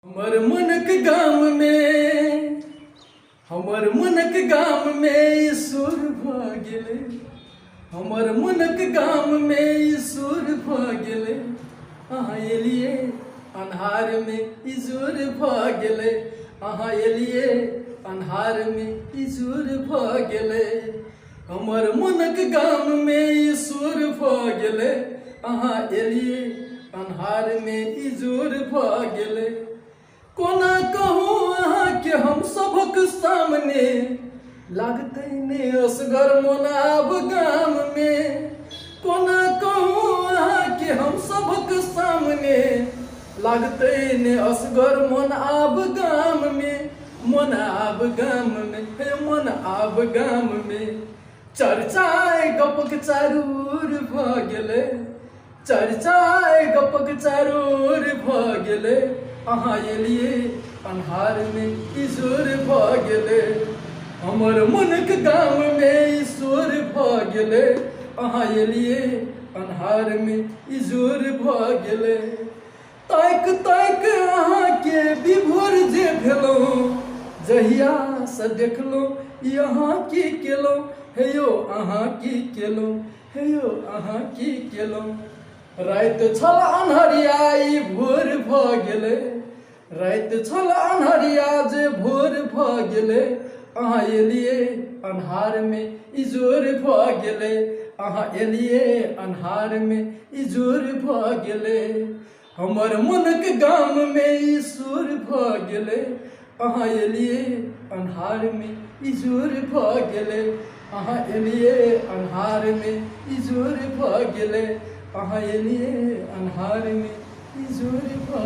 हमर मनक गाम में हमर मनक गाम में ईश्वर भ गेले। हमर मनक गाम में ईश्वर भ गेले। अहाँ एलिए अन्हार में इजोर भ गेले। अहाँ एलिए अन्हार में इजोर भ गेले। हमर मनक गाम में ईश्वर भ गेले। अहाँ एलिए अन्हार में इजोर भ गेले। कोना कहूँ अहाँ के हम सबक सामने लागते ने असगर मोन आब गाम में। कोना कहूँ अहाँ के हम सबक सामने लागते ने असगर मोन आब गाम में। मन आब गाम में हे मन आब गाम में। चर्चाए गपक चारूर भ गेले। चर्चाए गपक चारूर भ गेले। अहाँ एलिए अन्हार में ईश्वर भ गेले। हमर मनक गाम में ईश्वर भ गेले। अहाँ एलिए अन्हार में ईश्वर भ गेले। ताक ताक अहाँ के विभोर जे भेलहुँ जहिया से देखलहुँ यहाँ की केलहुँ हे यौ अहाँ की केलहुँ हे यौ अहाँ की केलहुँ। रात छल अन्हरिया ई भोर भ गेले। रात छल अन्हरिया जे भोर भ गेले। अहाँ एलिए अन्हार में इजोर भ गेले। अहाँ एलिए अन्हार में इजोर भ गेले। हमर मनक गाम में ईश्वर भ गेले। अहाँ एलिए अन्हार में इजोर भ गेले। अहाँ एलिए अन्हार में इजोर भ गेले। अहाँ एलिए अन्हार में इजोर भ